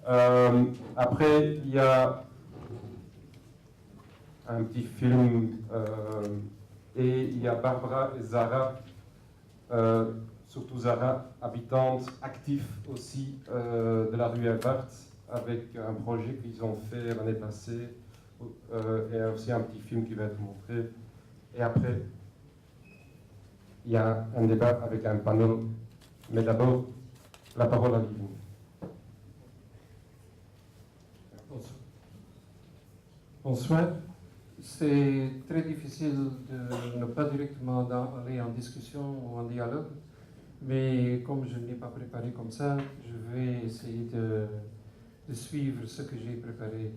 Après, il y a un petit film et il y a Barbara et Zara, surtout Zara, habitante active aussi de la rue Herbart, avec un projet qu'ils ont fait l'année passée, et aussi un petit film qui va être montré. Et après, il y a un débat avec un panel, mais d'abord, la parole à Livine. Bonsoir. C'est très difficile de ne pas directement aller en discussion ou en dialogue, mais comme je ne l'ai pas préparé comme ça, je vais essayer de suivre ce que j'ai préparé.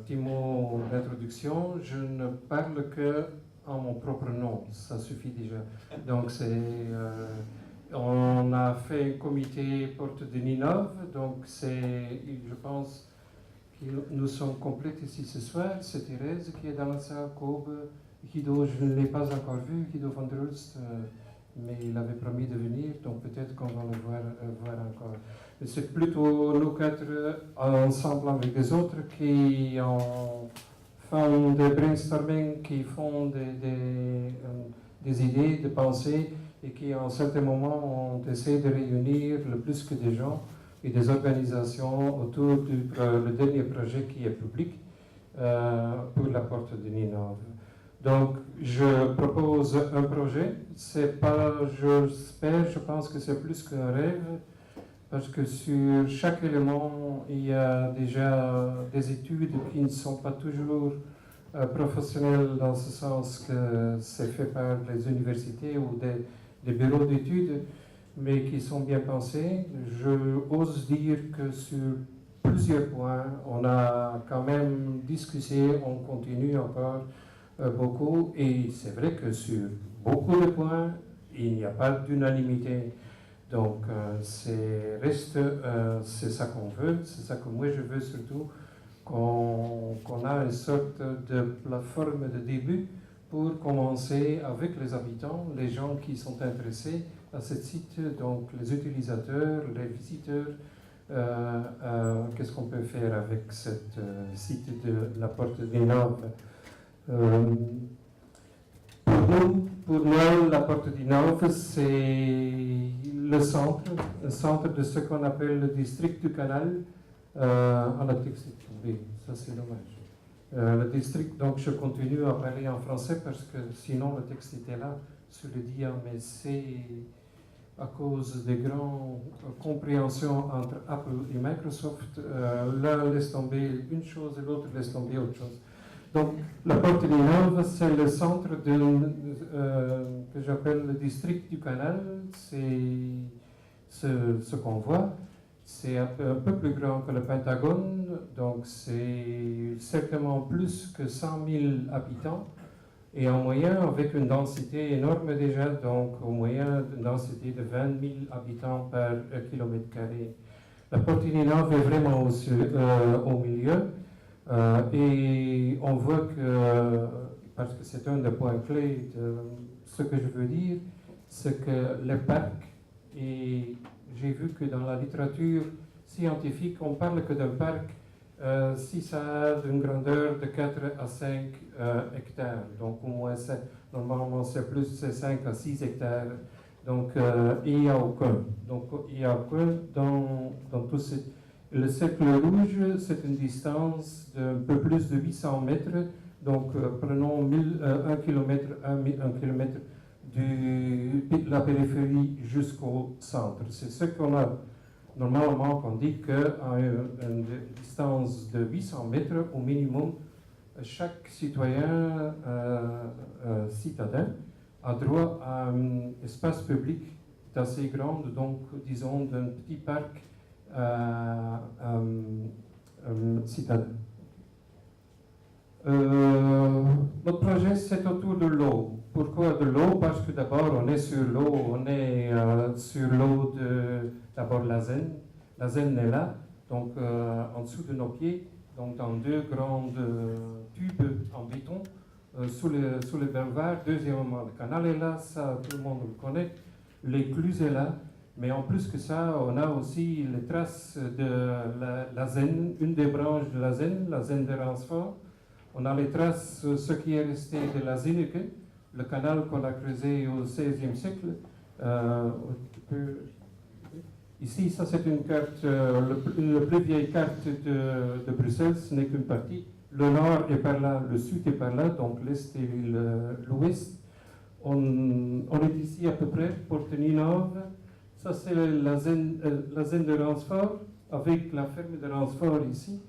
Petit mot d'introduction, je ne parle que en mon propre nom, ça suffit déjà. Donc on a fait un comité porte de Ninove, donc je pense, nous sommes complètes ici ce soir. C'est Thérèse qui est dans la salle, Kobe, Guido, je ne l'ai pas encore vu, Guido van der Hulst, mais il avait promis de venir, donc peut-être qu'on va le voir encore. Mais c'est plutôt nous quatre ensemble avec les autres qui font des brainstorming, qui font des idées, des pensées, et qui à un certain moment ont essayé de réunir le plus que des gens et des organisations autour le dernier projet qui est public pour la porte de Ninove. Donc, je propose un projet. C'est pas, je pense que c'est plus qu'un rêve, parce que sur chaque élément, il y a déjà des études qui ne sont pas toujours professionnelles, dans ce sens que c'est fait par les universités ou des bureaux d'études, mais qui sont bien pensés. Je ose dire que sur plusieurs points, on a quand même discuté, on continue encore beaucoup, et c'est vrai que sur beaucoup de points, il n'y a pas d'unanimité. Donc, c'est ça qu'on veut, c'est ça que moi je veux surtout, qu'on a une sorte de plateforme de début pour commencer avec les habitants, les gens qui sont intéressés à ce site, donc les utilisateurs, les visiteurs, qu'est-ce qu'on peut faire avec ce site de la porte des Ninove. Pour nous, la porte des Ninove, c'est le centre de ce qu'on appelle le district du canal. La texte est tombé, ça c'est dommage. Le district, donc je continue à parler en français parce que sinon le texte était là sur le dia, mais c'est à cause des grandes compréhensions entre Apple et Microsoft. L'un laisse tomber une chose et l'autre laisse tomber autre chose. Donc, la porte des Ninove, c'est le centre que j'appelle le district du canal. C'est ce qu'on voit. C'est un peu plus grand que le Pentagone, donc c'est certainement plus que 100 000 habitants. Et en moyenne, avec une densité énorme déjà, donc au moyen une densité de 20 000 habitants par kilomètre carré. La porte des Ninove est vraiment au milieu. Et on voit que, parce que c'est un des points clés de ce que je veux dire, c'est que le parc, et j'ai vu que dans la littérature scientifique, on parle que d'un parc si ça a une grandeur de 4 à 5 hectares. Donc au moins, normalement c'est plus, c'est 5 à 6 hectares. Donc il n'y a aucun. Donc il n'y a aucun dans tout ce... Le cercle rouge, c'est une distance d'un peu plus de 800 mètres. Donc prenons 1 km, 1 km de la périphérie jusqu'au centre. C'est ce qu'on a normalement, qu'on dit qu'à une distance de 800 mètres au minimum, chaque citoyen citadin a droit à un espace public assez grand, donc disons d'un petit parc citadin. Notre projet, c'est autour de l'eau. Pourquoi de l'eau? Parce que d'abord, on est sur l'eau, on est sur l'eau d'abord la Seine. La Seine est là, donc en dessous de nos pieds, donc dans deux grandes tubes en béton, sous les boulevards. Deuxièmement, le canal est là, ça tout le monde le connaît. L'écluse est là, Mais en plus que ça, on a aussi les traces de la Zenne, une des branches de la Zenne de Ransford. On a les traces, ce qui est resté de la Zinneke, le canal qu'on a creusé au XVIe siècle. Ici, ça c'est une carte, la plus vieille carte de Bruxelles, ce n'est qu'une partie. Le nord est par là, le sud est par là, donc l'est et l'ouest. On est ici à peu près, Porte Ninove. Ça c'est la Zenne de Ransford, avec la ferme de Ransford ici.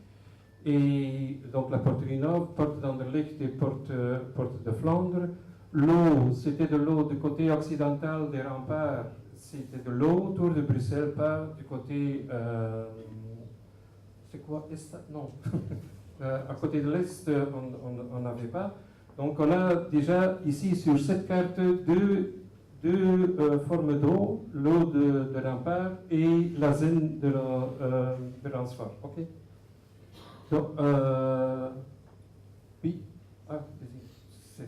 Et donc la Porte Ninove, Porte d'Anderlecht et Porte de Flandre. L'eau, c'était de l'eau du côté occidental des remparts. C'était de l'eau autour de Bruxelles, pas du côté. C'est quoi? Non. À côté de l'Est, on n'avait pas. Donc, on a déjà ici sur cette carte deux formes d'eau, l'eau de rempart et la Zenne de Ransford. OK? Donc, oui. Ah,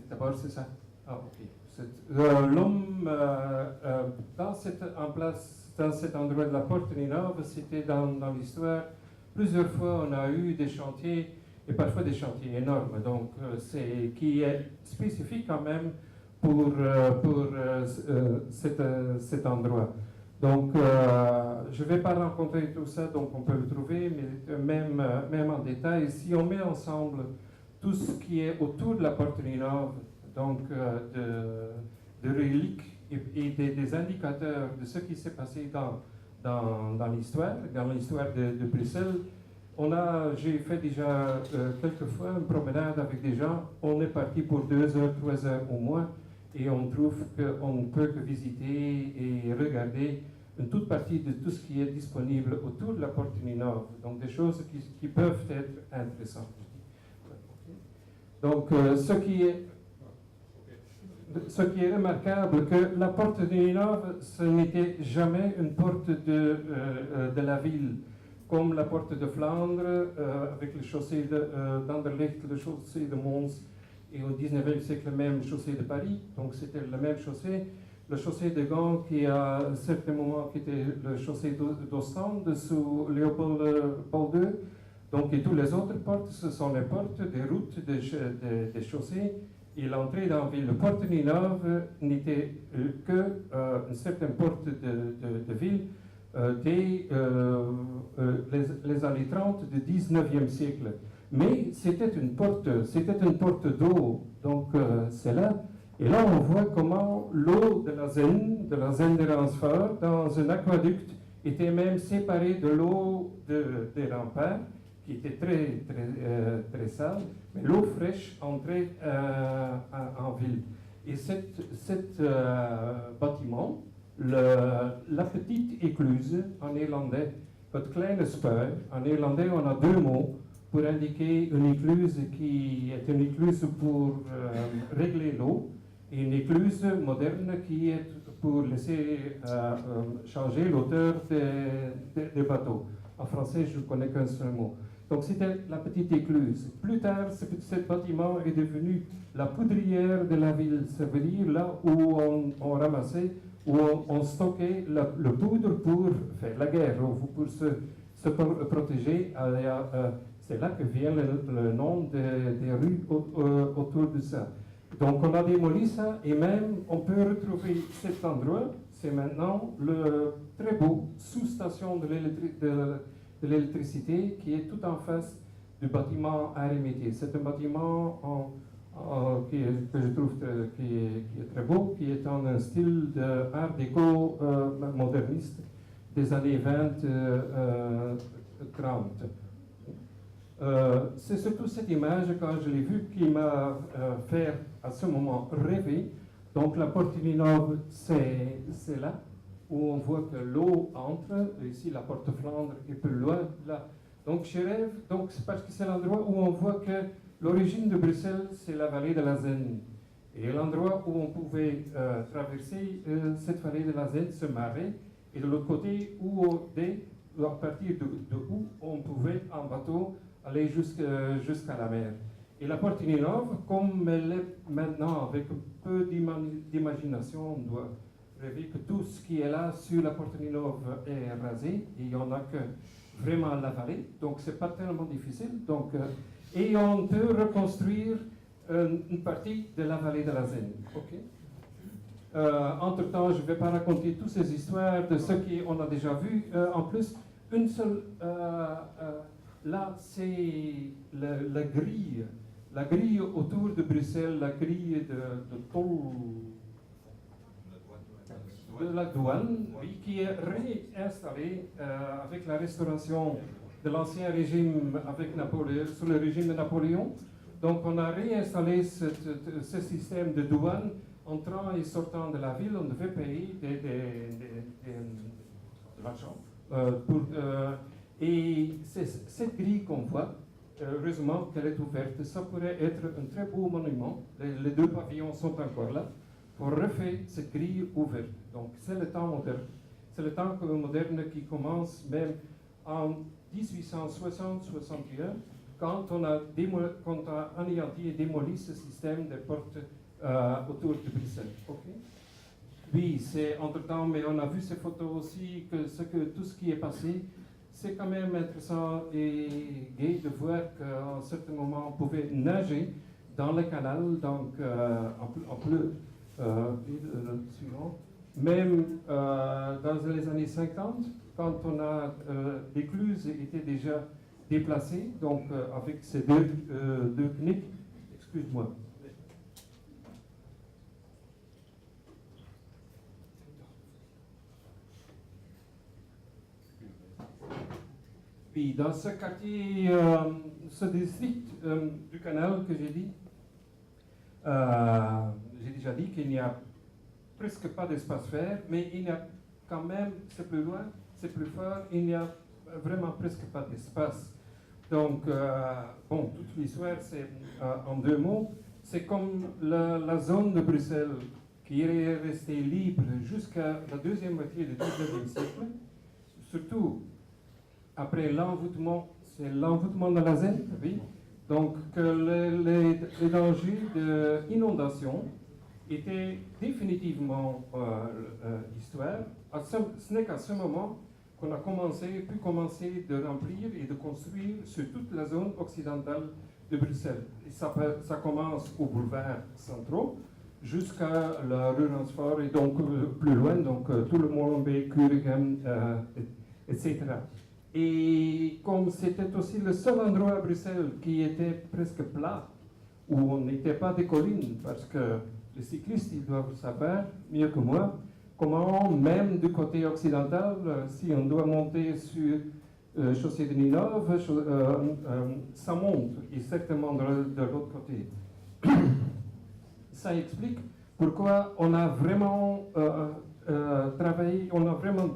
d'abord, c'est ça. Ah, OK. L'homme, dans cet endroit de la Porte Ninove, c'était dans l'histoire, plusieurs fois on a eu des chantiers, et parfois des chantiers énormes, donc qui est spécifique quand même pour cet endroit. Donc, je ne vais pas rencontrer tout ça, donc on peut le trouver, mais même en détail, si on met ensemble tout ce qui est autour de la Porte Ninove, donc de reliques et des indicateurs de ce qui s'est passé dans l'histoire de Bruxelles. J'ai fait déjà quelques fois une promenade avec des gens, on est parti pour 2 heures, 3 heures au moins, et on trouve qu'on ne peut que visiter et regarder une toute partie de tout ce qui est disponible autour de la Porte Ninove, donc des choses qui peuvent être intéressantes. Donc, ce qui est remarquable, que la porte de Ninove, ce n'était jamais une porte de la ville, comme la porte de Flandre, avec le chaussée d'Anderlecht, le chaussée de Mons, et au XIXe siècle même, le chaussée de Paris, donc c'était la même chaussée. Le chaussée de Gand, qui à un certain moment qui était le chaussée d'Ostende, sous Léopold Paul II, donc, et toutes les autres portes, ce sont les portes des routes, des chaussées. Et l'entrée dans la ville de Porte Ninove n'était qu'une certaine porte de ville les années 30 du 19e siècle. Mais c'était une porte d'eau, donc c'est là. Et là, on voit comment l'eau de la Zenne de Ransford, dans un aqueduc, était même séparée de l'eau des remparts, qui était très sale, mais l'eau fraîche entrait en ville. Et cet bâtiment, la petite écluse en néerlandais, het kleine spui, en néerlandais on a 2 mots pour indiquer une écluse qui est une écluse pour régler l'eau, et une écluse moderne qui est pour laisser changer l'auteur des bateaux. En français, je ne connais qu'un seul mot. Donc c'était la petite écluse. Plus tard, ce bâtiment est devenu la poudrière de la ville. Ça veut dire là où on ramassait, où on stockait le poudre pour faire la guerre, ou pour se protéger. C'est là que vient le nom des rues autour de ça. Donc on a démoli ça, et même on peut retrouver cet endroit. C'est maintenant le très beau sous-station de l'électricité qui est tout en face du bâtiment Arémétier. C'est un bâtiment que je trouve qui est très beau, qui est en un style d'art déco moderniste des années 20-30. C'est surtout cette image, quand je l'ai vue, qui m'a fait à ce moment rêver. Donc la Porte Ninove, c'est là où on voit que l'eau entre, ici la Porte Flandre est plus loin là. Donc je rêve, c'est parce que c'est l'endroit où on voit que l'origine de Bruxelles, c'est la vallée de la Zenne. Et l'endroit où on pouvait traverser cette vallée de la Zenne, ce marais, et de l'autre côté, à partir de où on pouvait en bateau aller jusqu'à la mer. Et la Porte Ninove, comme elle est maintenant, avec un peu d'imagination, on doit prévu que tout ce qui est là sur la Porte Ninove est rasé et il n'y en a que vraiment la vallée, donc c'est pas tellement difficile. Donc, et on peut reconstruire une partie de la vallée de la Zenne. Okay? Entre-temps, je ne vais pas raconter toutes ces histoires de ce qu'on a déjà vu. En plus, une seule, là, c'est la grille autour de Bruxelles, la grille de tôle de la douane, oui, qui est réinstallée avec la restauration de l'ancien régime avec Napoléon, sous le régime de Napoléon. Donc on a réinstallé ce système de douane. Entrant et sortant de la ville, on devait payer de l'argent. Et c'est cette grille qu'on voit, heureusement qu'elle est ouverte. Ça pourrait être un très beau monument. Les deux pavillons sont encore là pour refaire cette grille ouverte. Donc c'est le temps moderne. C'est le temps moderne qui commence même en 1860-61, quand on a anéanti et démoli ce système de portes autour de Bruxelles. Okay? Oui, c'est entre-temps, mais on a vu ces photos aussi, tout ce qui est passé. C'est quand même intéressant et gai de voir qu'à un certain moment, on pouvait nager dans le canal, donc en bleu, suivant. Même dans les années 50, quand on a l'écluse était déjà déplacée, donc avec ces deux knicks, excuse-moi. Puis dans ce quartier, ce district du canal que j'ai dit, j'ai déjà dit qu'il n'y a presque pas d'espace vert, mais il y a quand même, c'est plus loin, c'est plus fort, il n'y a vraiment presque pas d'espace. Donc, bon, toute l'histoire, c'est en deux mots, c'est comme la zone de Bruxelles qui est restée libre jusqu'à la deuxième moitié du XIXe siècle, surtout après l'envoûtement, c'est l'envoûtement de la Zenne, oui. Donc les dangers d'inondation étaient définitivement histoire. Ce n'est qu'à ce moment qu'on a pu commencer de remplir et de construire sur toute la zone occidentale de Bruxelles. Et ça commence au boulevard centraux jusqu'à la rue Ransford et donc plus loin, donc tout le Molenbeek, Kuregem, etc. Et comme c'était aussi le seul endroit à Bruxelles qui était presque plat, où on n'était pas des collines, parce que les cyclistes, ils doivent savoir mieux que moi, comment, même du côté occidental, si on doit monter sur chaussée de Ninove, ça monte, et certainement de l'autre côté. Ça explique pourquoi on a vraiment travaillé, on a vraiment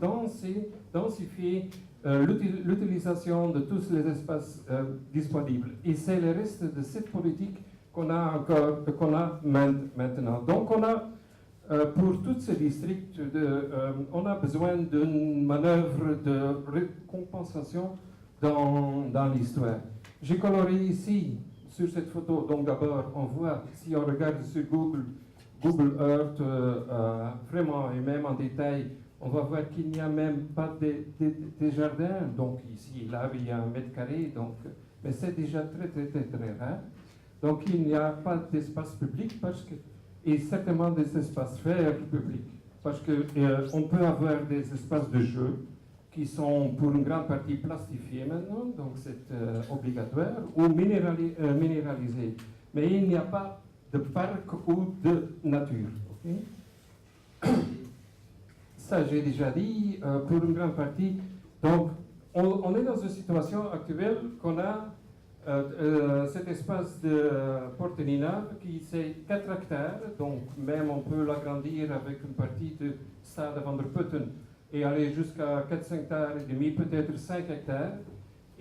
densifié l'utilisation de tous les espaces disponibles. Et c'est le reste de cette politique qu'on a maintenant. Donc on a, pour tous ces districts, on a besoin d'une manœuvre de récompensation dans l'histoire. J'ai coloré ici, sur cette photo, donc d'abord on voit, si on regarde sur Google Earth, vraiment et même en détail, on va voir qu'il n'y a même pas de jardins. Donc ici, là, il y a 1 mètre carré, donc, mais c'est déjà très rare. Donc il n'y a pas d'espace public et certainement des espaces verts publics. Parce qu'on peut avoir des espaces de jeu qui sont pour une grande partie plastifiés maintenant, donc c'est obligatoire, ou minéralisés. Mais il n'y a pas de parc ou de nature. Okay? Ça, j'ai déjà dit, pour une grande partie. Donc, on est dans une situation actuelle qu'on a cet espace de Porte Ninove qui c'est 4 hectares, donc même on peut l'agrandir avec une partie de Stade van der Putten et aller jusqu'à 4 hectares et demi, peut-être 5 hectares,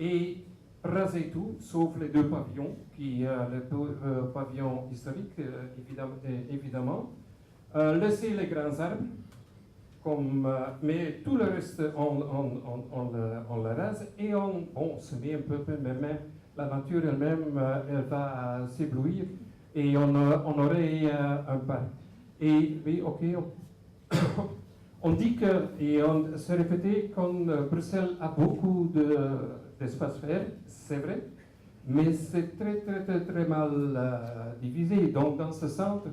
et raser tout, sauf les 2 pavillons, le pavillon historique, évidemment. Laisser les grands arbres, mais tout le reste, on le rase et on se met un peu, mais même la nature elle-même, elle va s'éblouir et on aurait un parc. Et oui, ok, On dit que, et on s'est répété, comme Bruxelles a beaucoup d'espaces verts, c'est vrai, mais c'est très mal divisé. Donc dans ce centre,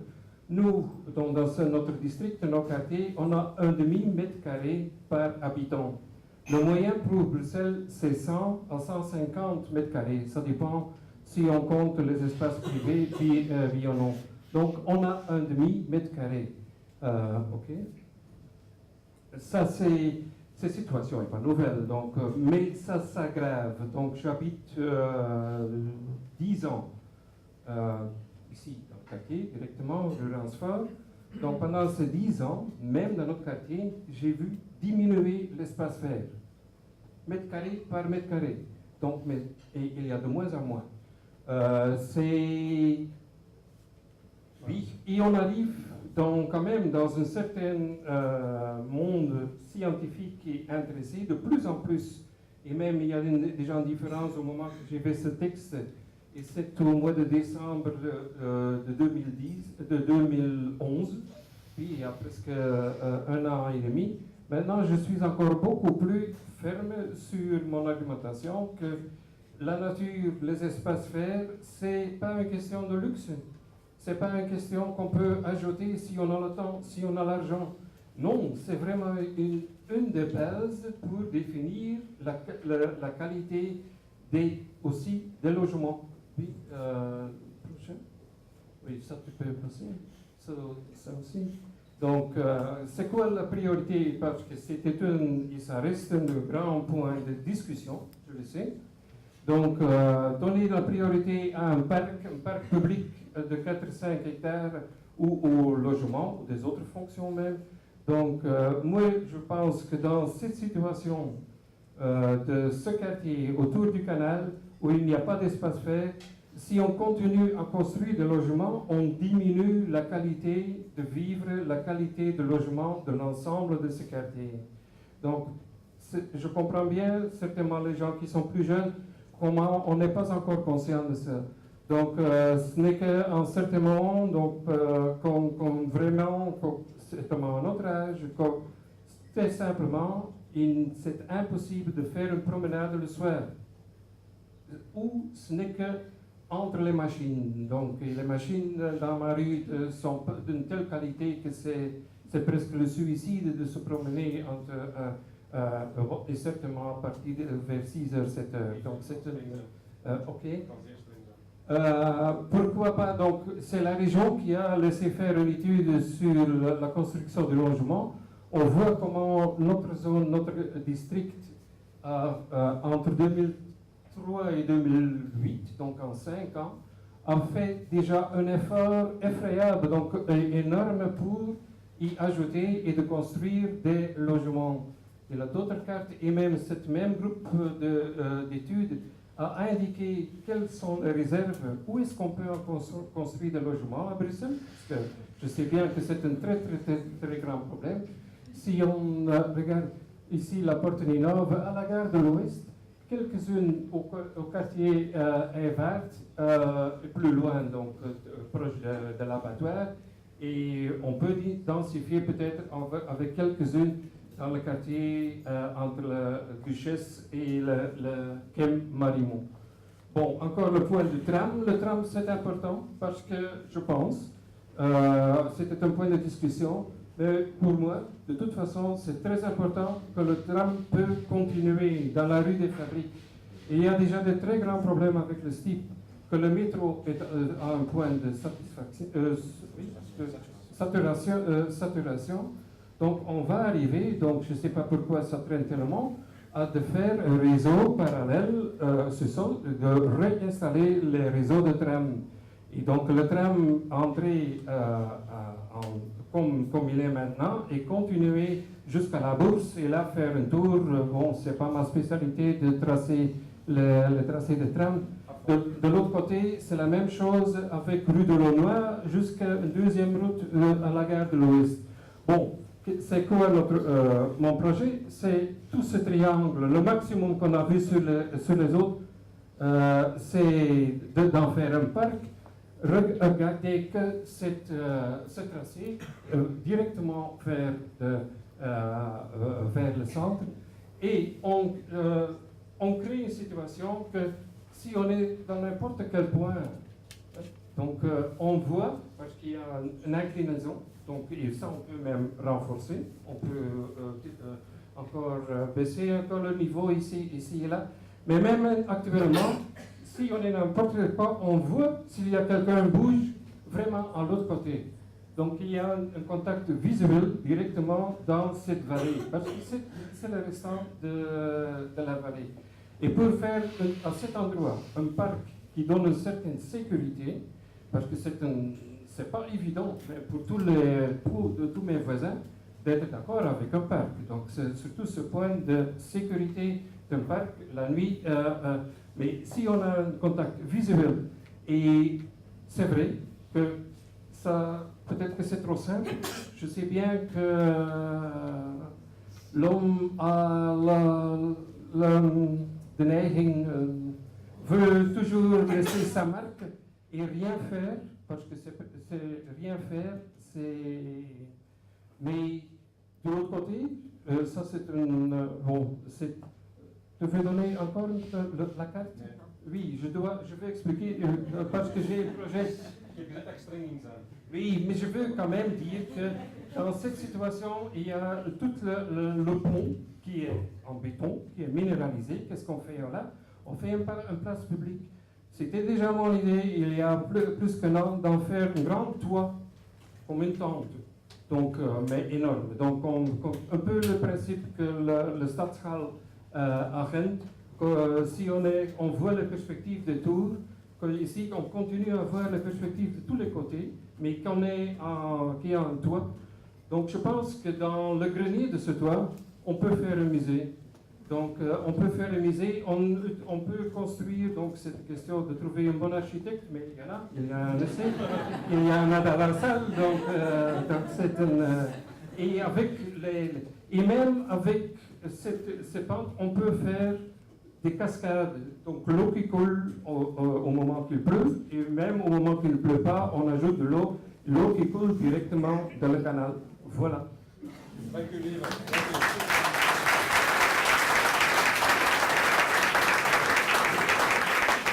nous, dans notre district, nos quartiers, on a 1,5 mètre carré par habitant. Le moyen pour Bruxelles, c'est 100 à 150 mètres carrés. Ça dépend si on compte les espaces privés, oui ou non. Donc on a 1,5 mètre carré. Ok. Ça, cette situation n'est pas nouvelle, donc, mais ça s'aggrave. Donc j'habite 10 ans ici, dans le quartier, directement, rue Ransford. Donc pendant ces 10 ans, même dans notre quartier, j'ai vu diminuer l'espace vert, mètre carré par mètre carré. Donc, et il y a de moins en moins. Oui, et on arrive quand même dans un certain monde scientifique et intéressé de plus en plus. Et même il y a déjà une différence au moment que j'ai fait ce texte, et c'est au mois de décembre de 2011, puis il y a presque 1 an et demi. Maintenant, je suis encore beaucoup plus ferme sur mon argumentation que la nature, les espaces verts, c'est pas une question de luxe. C'est pas une question qu'on peut ajouter si on a le temps, si on a l'argent. Non, c'est vraiment une des bases pour définir la qualité aussi des logements. Oui, prochain. Oui, ça tu peux passer. Ça aussi. Donc, c'est quoi la priorité? Parce que et ça reste un grand point de discussion, je le sais. Donc, donner la priorité à un parc public de 4-5 hectares ou au logement, ou des autres fonctions même. Donc, moi, je pense que dans cette situation de ce quartier autour du canal, où il n'y a pas d'espace vert, si on continue à construire des logements, on diminue la qualité de vivre, la qualité de logement de l'ensemble de ce quartier. Donc, je comprends bien, certainement les gens qui sont plus jeunes, comment on n'est pas encore conscient de ça. Donc, ce n'est qu'à un certain moment, donc, comme vraiment, certainement à notre âge, très simplement, c'est impossible de faire une promenade le soir. Ou ce n'est que entre les machines. Donc, les machines dans ma rue sont d'une telle qualité que c'est presque le suicide de se promener entre, et certainement à partir vers 6h, 7h. Donc, c'est ok. Pourquoi pas? Donc, c'est la région qui a laissé faire une étude sur la construction du logement. On voit comment notre zone, notre district, entre 2003 et 2008, donc en 5 ans, a fait déjà un effort effrayable, donc énorme pour y ajouter et de construire des logements. Il y a d'autres cartes et même cette même groupe d'études a indiqué quelles sont les réserves, où est-ce qu'on peut construire des logements à Bruxelles, parce que je sais bien que c'est un très grand problème. Si on regarde ici la Porte Ninove, à la gare de l'Ouest, quelques-unes au quartier Evert, plus loin, donc proche de l'abattoir, et on peut densifier peut-être avec quelques-unes dans le quartier entre la Duchesse et le Quai Marimont. Bon, encore le point du tram. Le tram, c'est important parce que je pense, c'était un point de discussion, mais pour moi, de toute façon, c'est très important que le tram peut continuer dans la rue des Fabriques. Et il y a déjà de très grands problèmes avec le STIP, que le métro est à un point de saturation. Donc on va arriver, donc je ne sais pas pourquoi ça traîne tellement, à de faire un réseau parallèle, de réinstaller les réseaux de tram. Et donc le tram entrer comme il est maintenant et continuer jusqu'à la Bourse et là faire un tour. Bon, c'est pas ma spécialité de tracer le tracé de tram. De l'autre côté, c'est la même chose avec rue de l'Aunois jusqu'à une deuxième route à la gare de l'Ouest. Bon, c'est quoi mon projet? C'est tout ce triangle. Le maximum qu'on a vu sur les autres, c'est d'en faire un parc regardez que ce tracé directement vers le centre, et on crée une situation que si on est dans n'importe quel point, donc on voit, parce qu'il y a une inclinaison, donc et ça on peut même renforcer, on peut encore baisser encore le niveau ici et là, mais même actuellement, si on est n'importe quel point, on voit s'il y a quelqu'un qui bouge vraiment à l'autre côté. Donc il y a un contact visuel directement dans cette vallée, parce que c'est le restant de la vallée. Et pour faire à cet endroit un parc qui donne une certaine sécurité, parce que c'est pas évident pour tous mes voisins d'être d'accord avec un parc. Donc c'est surtout ce point de sécurité d'un parc la nuit. Mais si on a un contact visuel, et c'est vrai que ça, peut-être que c'est trop simple, je sais bien que l'homme a de neiging veut toujours laisser sa marque et rien faire, parce que c'est rien faire, mais de l'autre côté, ça c'est bon, je vais donner encore la carte. Oui, je vais expliquer parce que j'ai un projet. Oui, mais je veux quand même dire que dans cette situation, il y a tout le pont qui est en béton, qui est minéralisé. Qu'est-ce qu'on fait là? On fait une place publique. C'était déjà mon idée, il y a plus qu'un an, d'en faire un grand toit, comme une tente, donc, mais énorme. Donc, un peu le principe que le Stadshal à Gent, si on voit les perspectives des tours, ici on continue à voir les perspectives de tous les côtés, mais qu'il y a un toit. Donc je pense que dans le grenier de ce toit, on peut faire un musée. Donc on peut faire un musée, on peut construire, donc c'est une question de trouver un bon architecte, mais il y a un essai, il y en a dans la salle, donc c'est et avec et même avec ces pentes, on peut faire des cascades, donc l'eau qui coule au moment qu'il pleut, et même au moment qu'il ne pleut pas, on ajoute de l'eau qui coule directement dans le canal. Voilà. Dank u, lieve.